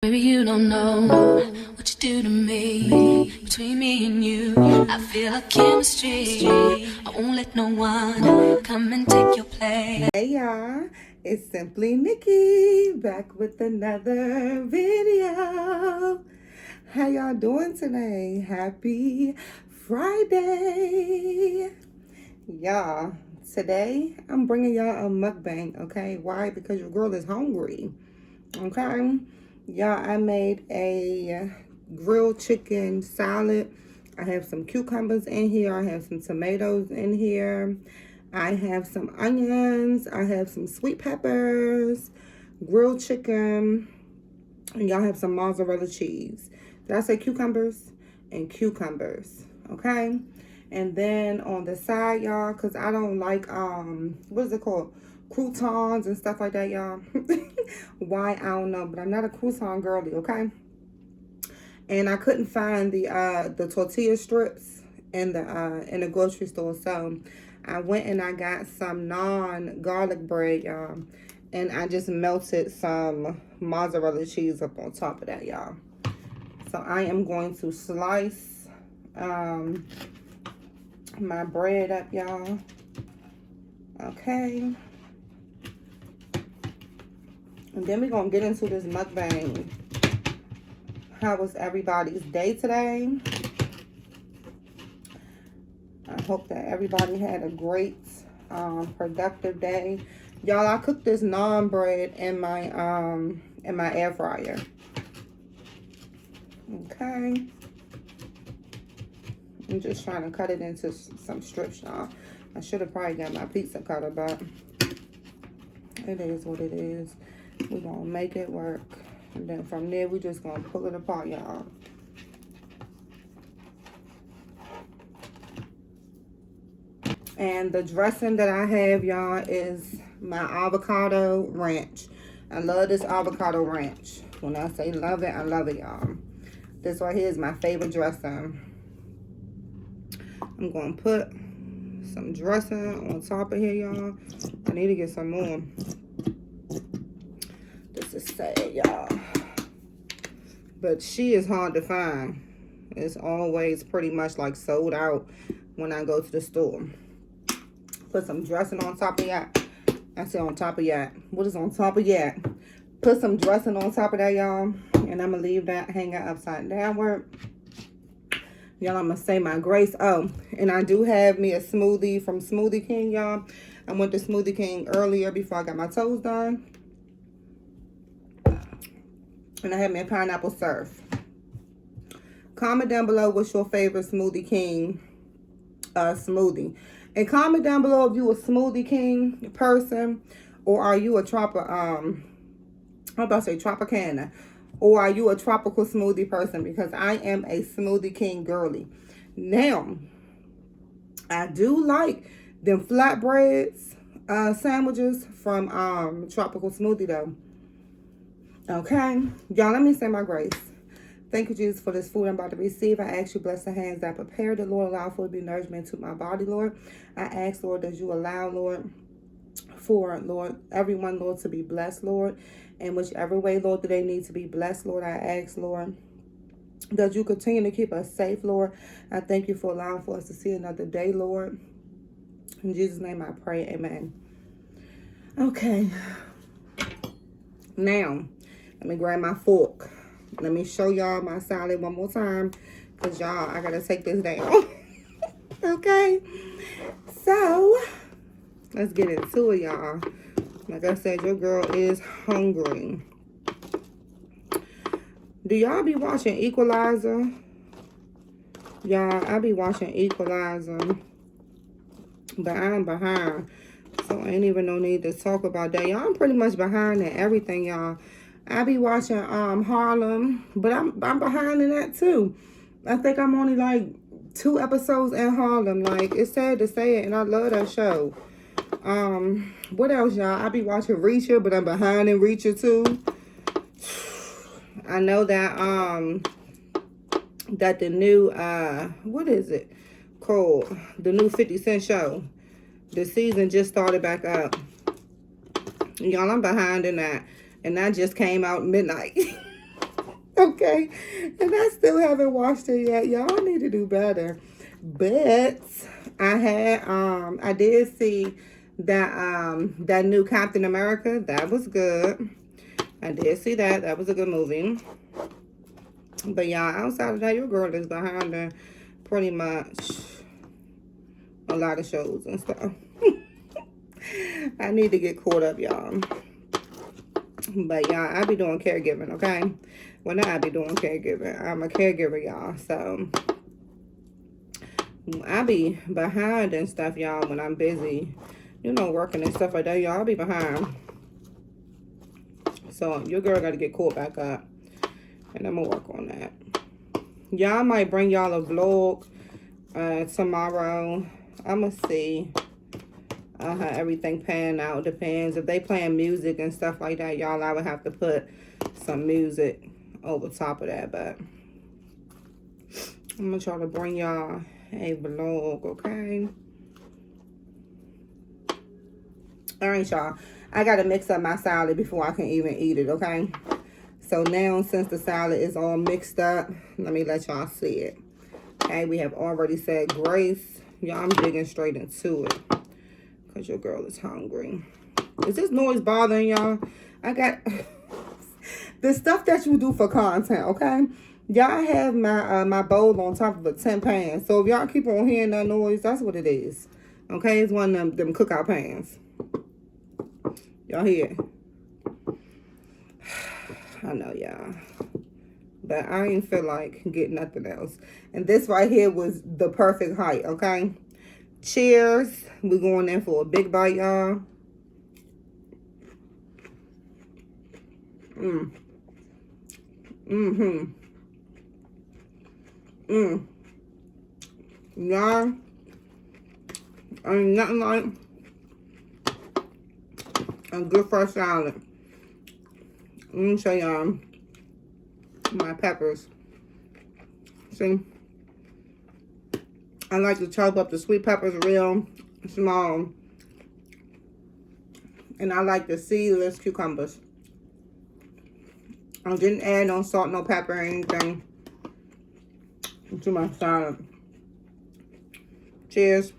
Baby, you don't know what you do to me. Between me and you, I feel a chemistry. I won't let no one come and take your place. Hey y'all, it's Simply Nikki back with another video. How y'all doing today? Happy Friday. Y'all, today I'm bringing y'all a mukbang, okay? Why? Because your girl is hungry, okay? Y'all, I made a grilled chicken salad. I have some cucumbers in here. I have some tomatoes in here. I have some onions. I have some sweet peppers, grilled chicken, and y'all have some mozzarella cheese. Did I say cucumbers? And cucumbers, okay? And then on the side, y'all, because I don't like, what is it called? Croutons and stuff like that, y'all. Why, I don't know, but I'm not a crouton girly, okay? And I couldn't find the tortilla strips in the grocery store, so I went and I got some non-garlic bread, y'all, and I just melted some mozzarella cheese up on top of that, y'all. So I am going to slice my bread up, y'all. Okay. And then we're going to get into this mukbang. How was everybody's day today? I hope that everybody had a great, productive day. Y'all, I cooked this naan bread in my air fryer. Okay. I'm just trying to cut it into some strips, y'all. I should have probably got my pizza cutter, but it is what it is. We're going to make it work. And then from there, we're just going to pull it apart, y'all. And the dressing that I have, y'all, is my avocado ranch. I love this avocado ranch. When I say love it, I love it, y'all. This right here is my favorite dressing. I'm going to put some dressing on top of here, y'all. I need to get some more. This is sad, y'all. But she is hard to find. It's always pretty much like sold out when I go to the store. Put some dressing on top of that. I said on top of that. What is on top of that? Put some dressing on top of that, y'all. And I'm going to leave that hanging upside downward. Y'all, I'm going to say my grace. Oh, and I do have me a smoothie from Smoothie King, y'all. I went to Smoothie King earlier before I got my toes done. And I had me a pineapple surf. Comment down below what's your favorite Smoothie King smoothie. And comment down below if you a Smoothie King person, or are you a I'm about to say Tropicana, or are you a tropical smoothie person? Because I am a Smoothie King girly. Now, I do like them flatbreads sandwiches from Tropical Smoothie though. Okay, y'all, let me say my grace. Thank you, Jesus, for this food I'm about to receive. I ask you, bless the hands that prepared it, Lord. Allow for it to be nourishment to my body, Lord. I ask, Lord, that you allow, Lord, for, Lord, everyone, Lord, to be blessed, Lord. In whichever way, Lord, that they need to be blessed, Lord. I ask, Lord, that you continue to keep us safe, Lord. I thank you for allowing for us to see another day, Lord. In Jesus' name I pray, amen. Okay. Now, let me grab my fork. Let me show y'all my salad one more time. Because, y'all, I got to take this down. Okay. So, let's get into it, y'all. Like I said, your girl is hungry. Do y'all be watching Equalizer? Y'all, I be watching Equalizer. But I'm behind. So, ain't even no need to talk about that. Y'all, I'm pretty much behind in everything, y'all. I be watching Harlem, but I'm behind in that too. I think I'm only like 2 episodes in Harlem. Like, it's sad to say it, and I love that show. What else, y'all? I be watching Reacher, but I'm behind in Reacher too. I know that that the new what is it called? The new 50 Cent show. The season just started back up. Y'all, I'm behind in that. And that just came out midnight. okay? And I still haven't watched it yet. Y'all need to do better. But I did see that new Captain America. That was good. I did see that. That was a good movie. But y'all, outside of that, your girl is behind her pretty much a lot of shows and stuff. I need to get caught up, y'all. But y'all, I be doing caregiving, okay? Well, not I be doing caregiving. I'm a caregiver, y'all. So I be behind and stuff, y'all, when I'm busy, you know, working and stuff like that, y'all. I be behind. So your girl got to get caught back up. And I'm going to work on that. Y'all might bring y'all a vlog tomorrow. I'm going to see how everything pan out. Depends. If they playing music and stuff like that, y'all, I would have to put some music over top of that. But I'm going to try to bring y'all a vlog, okay? All right, y'all. I got to mix up my salad before I can even eat it, okay? So now, since the salad is all mixed up, let me let y'all see it. Okay, we have already said grace. Y'all, I'm digging straight into it because your girl is hungry. Is this noise bothering y'all? I got the stuff that you do for content, okay? Y'all have my my bowl on top of a 10 pan. So if y'all keep on hearing that noise, that's what it is. Okay, it's one of them cookout pans. Y'all hear it? I know, y'all. But I ain't feel like getting nothing else. And this right here was the perfect height, okay? Cheers. We're going in for a big bite, y'all. Y'all, ain't nothing like a good fresh salad. Let me show y'all my peppers. See? I like to chop up the sweet peppers real small. And I like the seedless cucumbers. I didn't add no salt, no pepper, or anything to my salad. Cheers.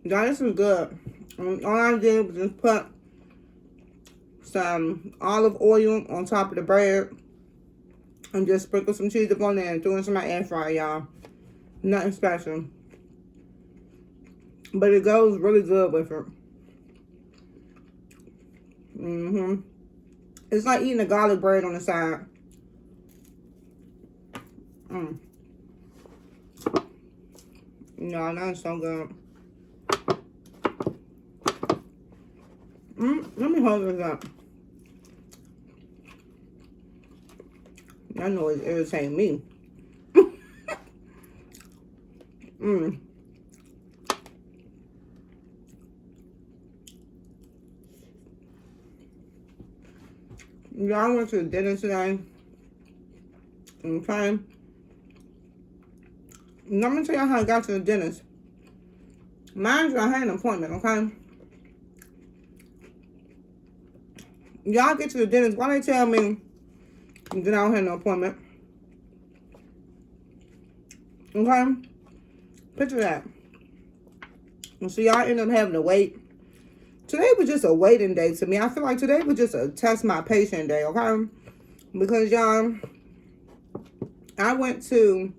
Y'all, this is good. All I did was just put some olive oil on top of the bread and just sprinkle some cheese up on there and threw in some my air fryer, y'all. Nothing special. But it goes really good with it. It's like eating a garlic bread on the side. No, that's so good. Let me hold this up. I know it's irritating me. Y'all went to the dinner today. Okay. Let me tell y'all how I got to the dentist. Mind you, I had an appointment, okay? Y'all get to the dentist. Why they tell me that I don't have no appointment? Okay? Picture that. And so y'all end up having to wait. Today was just a waiting day to me. I feel like today was just a test my patient day, okay? Because y'all, I went to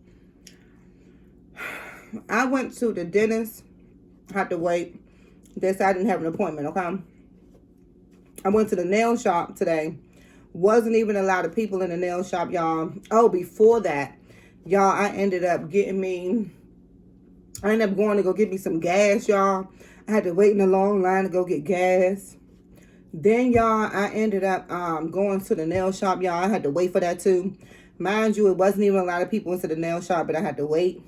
the dentist. Had to wait. They said I didn't have an appointment, okay? I went to the nail shop today. Wasn't even a lot of people in the nail shop, y'all. Oh, before that, y'all, I ended up going to go get me some gas, y'all. I had to wait in a long line to go get gas. Then, y'all, I ended up going to the nail shop, y'all. I had to wait for that, too. Mind you, it wasn't even a lot of people into the nail shop, but I had to wait.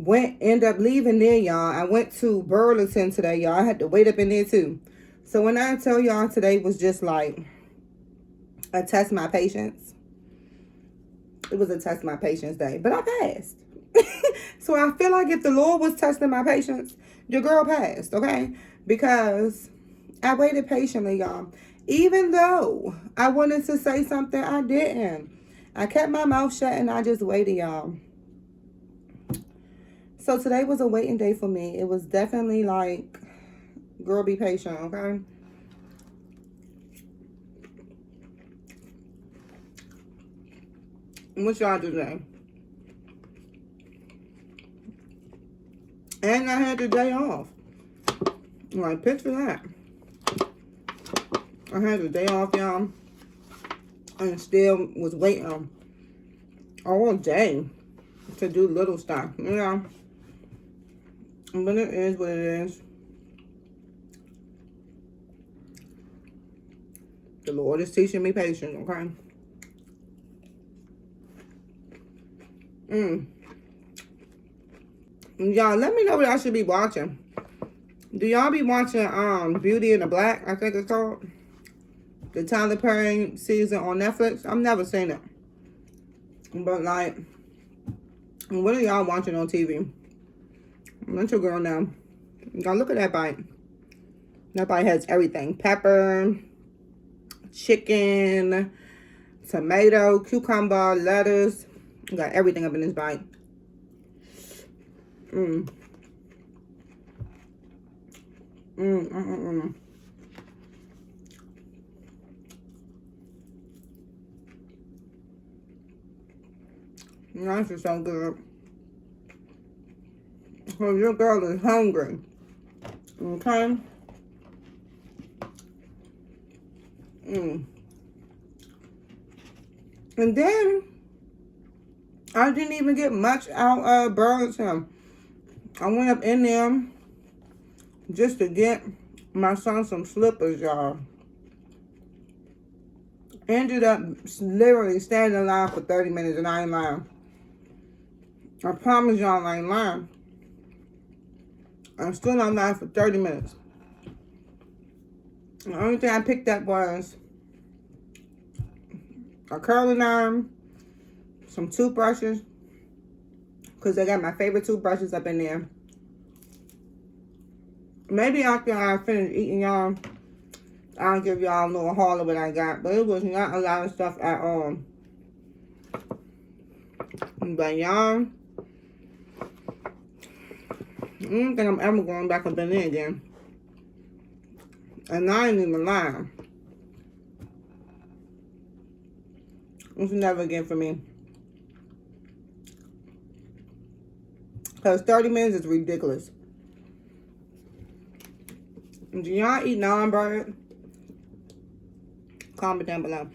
End up leaving there, y'all. I went to Burlington today, y'all. I had to wait up in there, too. So when I tell y'all today was just like a test my patience, it was a test my patience day. But I passed. So I feel like if the Lord was testing my patience, your girl passed, okay? Because I waited patiently, y'all. Even though I wanted to say something, I didn't. I kept my mouth shut and I just waited, y'all. So today was a waiting day for me. It was definitely like, girl, be patient, okay? What y'all do today? And I had the day off. Like, picture that. I had the day off, y'all. And still was waiting all day to do little stuff, you know? But it is what it is. The Lord is teaching me patience, okay? Y'all, let me know what I should be watching. Do y'all be watching Beauty in the Black, I think it's called? The Tyler Perry season on Netflix? I've never seen it. But like, what are y'all watching on TV? Let your girl know. Y'all look at that bite. That bite has everything. Pepper, chicken, tomato, cucumber, lettuce. Got everything up in this bite. This is so good. So your girl is hungry. Okay? And then, I didn't even get much out of Burlington. I went up in there just to get my son some slippers, y'all. Ended up literally standing in line for 30 minutes, and I ain't lying. I promise y'all I ain't lying. I'm still in line for 30 minutes. The only thing I picked up was a curling iron, some toothbrushes, because I got my favorite toothbrushes up in there. Maybe after I finish eating, y'all, I'll give y'all a little haul of what I got. But it was not a lot of stuff at all. But y'all, I don't think I'm ever going back up in there again. And I ain't even lying. It's never again for me. Because 30 minutes is ridiculous. Do y'all eat non-bread? Comment down below.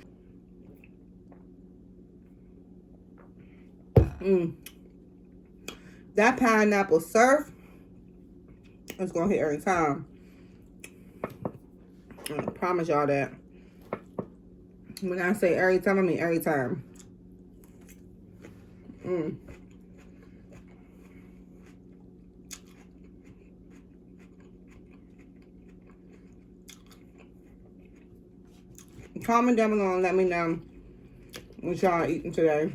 That pineapple surf is going to hit every time. I promise y'all that. When I say every time, I mean every time. Comment down below and let me know what y'all eating today.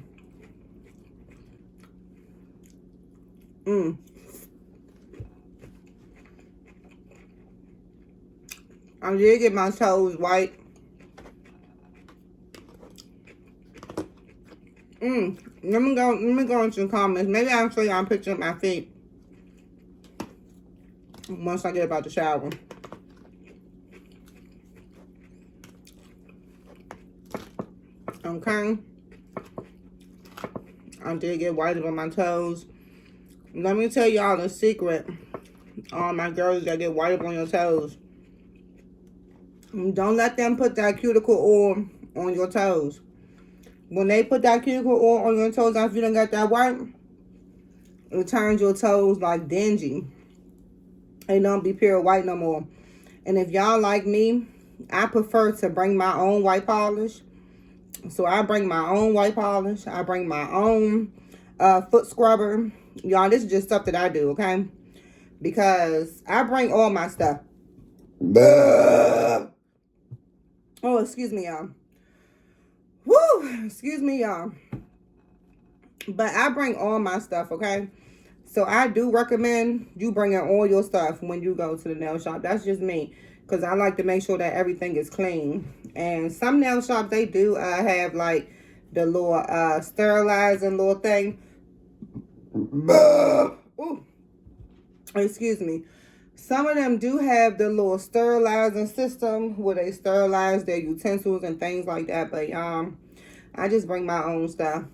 I did get my toes white. Let me go into the comments. Maybe I'll show y'all a picture of my feet once I get about the shower. Okay. I did get white on my toes. Let me tell y'all the secret. All my girls that get white on your toes. Don't let them put that cuticle oil on your toes. When they put that cuticle oil on your toes, after you don't got that white, it turns your toes like dingy. They don't be pure white no more. And if y'all like me, I prefer to bring my own white polish. So I bring my own white polish. I bring my own foot scrubber. Y'all, this is just stuff that I do, okay? Because I bring all my stuff. Oh, excuse me, y'all. Woo! Excuse me, y'all. But I bring all my stuff, okay? So I do recommend you bringing all your stuff when you go to the nail shop. That's just me, because I like to make sure that everything is clean. And some nail shops, they do have like the little sterilizing little thing. Ooh, excuse me. Some of them do have the little sterilizing system where they sterilize their utensils and things like that. But I just bring my own stuff.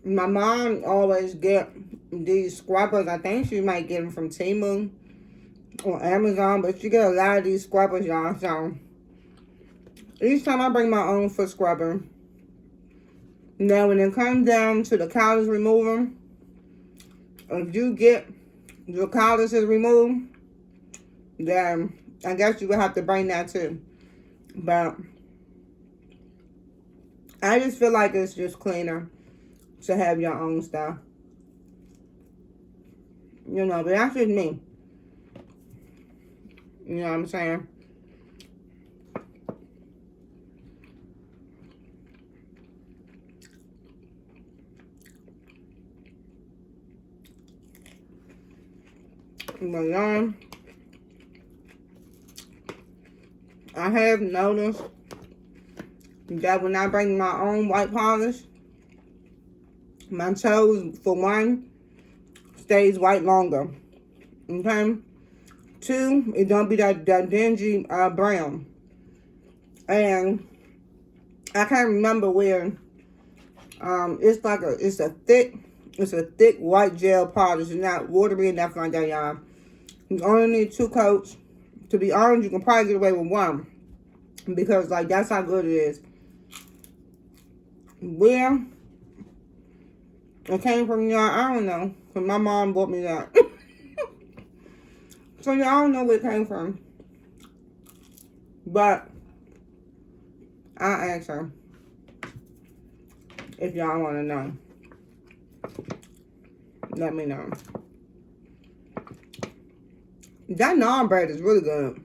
My mom always get these scrubbers. I think she might get them from Temu or Amazon, but she get a lot of these scrubbers, y'all. So each time I bring my own foot scrubber. Now when it comes down to the callus remover, if you get your calluses removed, then I guess you would have to bring that too. But I just feel like it's just cleaner to have your own stuff. You know, but that's just me. You know what I'm saying? But I have noticed that when I bring my own white polish, my toes, for one, stays white longer. Okay? Two, it don't be that dingy brown. And I can't remember where it's a thick white gel polish. It's not watery and nothing like that, y'all. You only need 2 coats. To be honest, you can probably get away with 1. Because like that's how good it is. Where it came from, y'all, I don't know. Cause my mom bought me that. So y'all don't know where it came from. But I asked her if y'all want to know. Let me know. That naan bread is really good.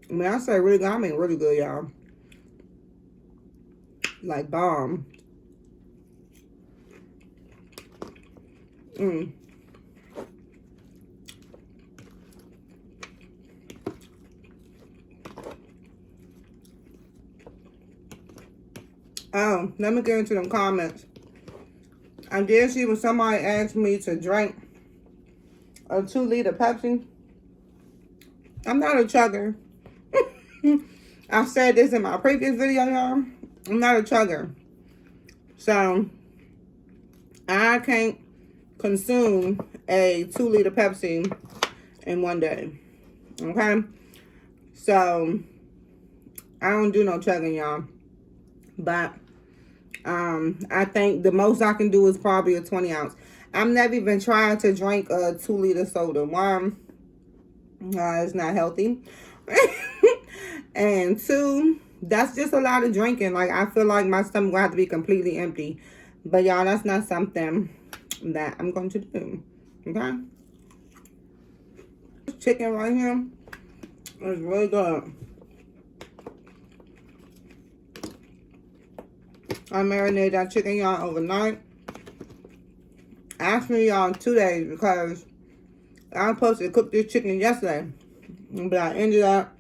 When I say really good, I mean really good, y'all. Like bomb. Oh, let me get into them comments. I did see when somebody asked me to drink a 2-liter Pepsi. I'm not a chugger. I've said this in my previous video, y'all. I'm not a chugger. So, I can't consume a 2-liter Pepsi in one day. Okay? So, I don't do no chugging, y'all. But, I think the most I can do is probably a 20 ounce. I'm never even trying to drink a 2-liter soda. One, it's not healthy. And 2, that's just a lot of drinking. Like, I feel like my stomach will have to be completely empty. But, y'all, that's not something that I'm going to do. Okay? This chicken right here is really good. I marinated that chicken, y'all, overnight. Actually, y'all, 2 days, because I was supposed to cook this chicken yesterday. But I ended up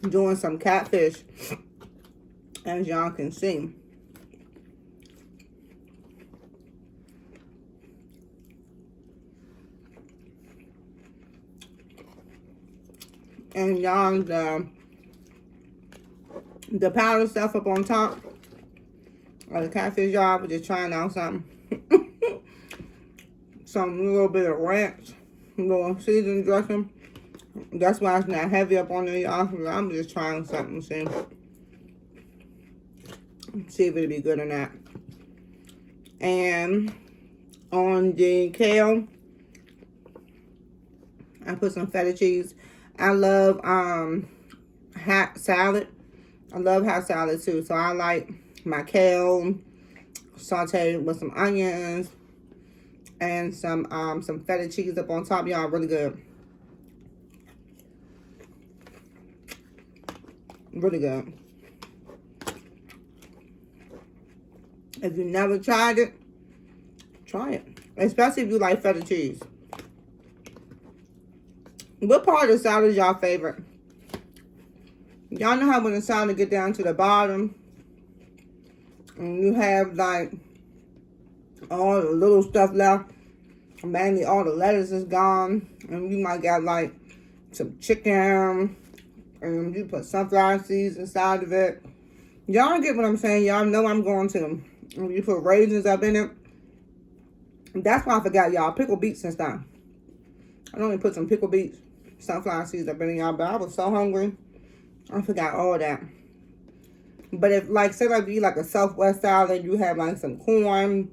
doing some catfish, as y'all can see. And y'all, the powder stuff up on top of the catfish, y'all, was just trying out something. Some little bit of ranch, little seasoning dressing. That's why it's not heavy up on there, y'all. I'm just trying something, see if it'll be good or not. And on the kale, I put some feta cheese. I love hot salad. I love hot salad too. So I like my kale sauteed with some onions and some feta cheese up on top, y'all. Really good. Really good. If you never tried it, try it. Especially if you like feta cheese. What part of the salad is y'all favorite? Y'all know how when the salad get down to the bottom, and you have like all the little stuff left, mainly all the lettuce is gone, and you might got like some chicken, and you put sunflower seeds inside of it. Y'all get what I'm saying. Y'all know I'm going to. You put raisins up in it. That's why I forgot, y'all. Pickled beets and stuff. I only put some pickled beets, sunflower seeds up in it, y'all. But I was so hungry, I forgot all that. But if, like, say like you eat like a Southwest salad, you have like some corn.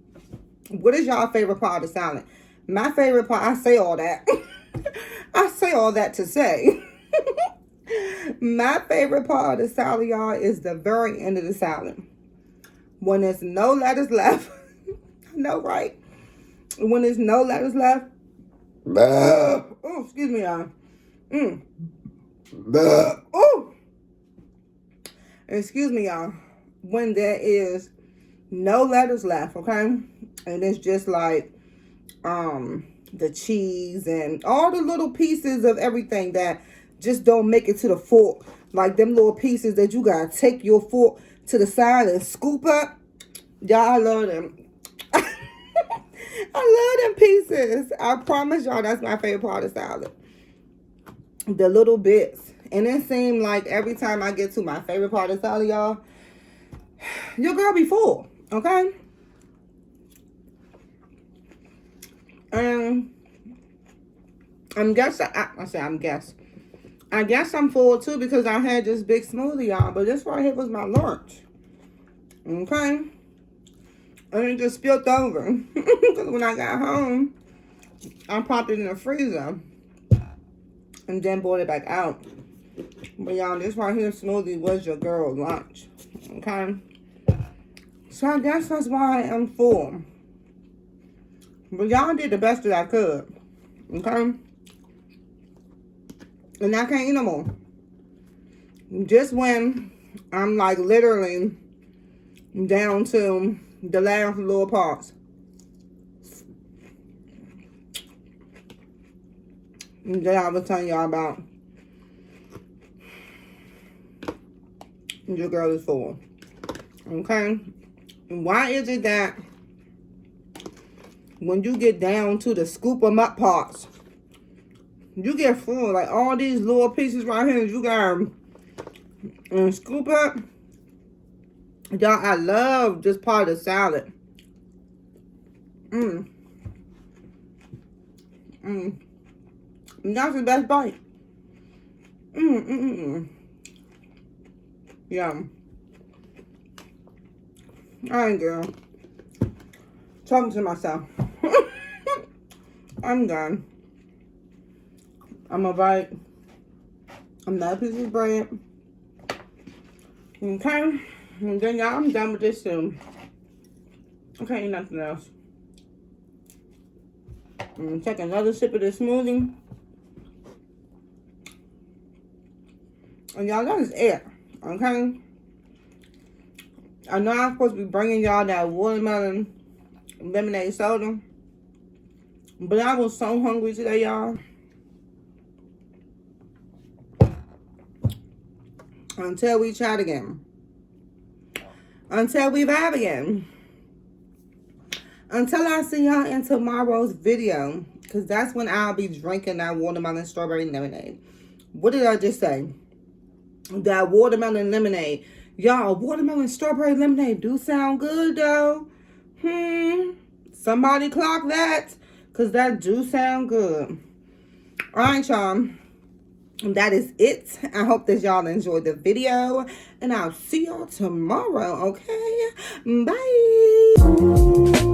What is y'all favorite part of the salad? My favorite part, I say all that. I say all that to say. My favorite part of the salad, y'all, is the very end of the salad. When there's no lettuce left. I know, right? When there's no lettuce left. Oh, excuse me, y'all. Oh. Excuse me, y'all. When there is no lettuce left, okay? And it's just like the cheese and all the little pieces of everything that just don't make it to the fork. Like them little pieces that you gotta take your fork to the side and scoop up. Y'all, I love them. I love them pieces. I promise y'all that's my favorite part of salad. The little bits. And it seemed like every time I get to my favorite part of salad, y'all, your girl be full, okay? I guess I'm full too because I had this big smoothie, y'all. But this right here was my lunch. Okay? And it just spilled over. Because when I got home, I popped it in the freezer. And then brought it back out. But y'all, this right here smoothie was your girl's lunch. Okay? So I guess that's why I'm full. But y'all did the best that I could. Okay? And I can't eat no more. Just when I'm like literally down to the last little parts. And then I was telling y'all about your girl is full. Okay? Why is it that when you get down to the scoop 'em up parts, you get full? Like all these little pieces right here, you got and scoop up. Y'all, I love this part of the salad. That's the best bite. Yum. Alright, girl. Talking to myself. I'm done. I'm gonna bite another piece of bread. Okay? And then, y'all, I'm done with this soon. I can't eat nothing else. I'm gonna take another sip of this smoothie. And y'all, that is it. Okay? I know I'm supposed to be bringing y'all that watermelon lemonade soda. But I was so hungry today, y'all. Until we chat again. Until we vibe again. Until I see y'all in tomorrow's video. Because that's when I'll be drinking that watermelon strawberry lemonade. What did I just say? That watermelon lemonade. Y'all, watermelon strawberry lemonade do sound good, though. Somebody clock that. Because that do sound good. Alright, y'all. That is it. I hope that y'all enjoyed the video. And I'll see y'all tomorrow, okay? Bye.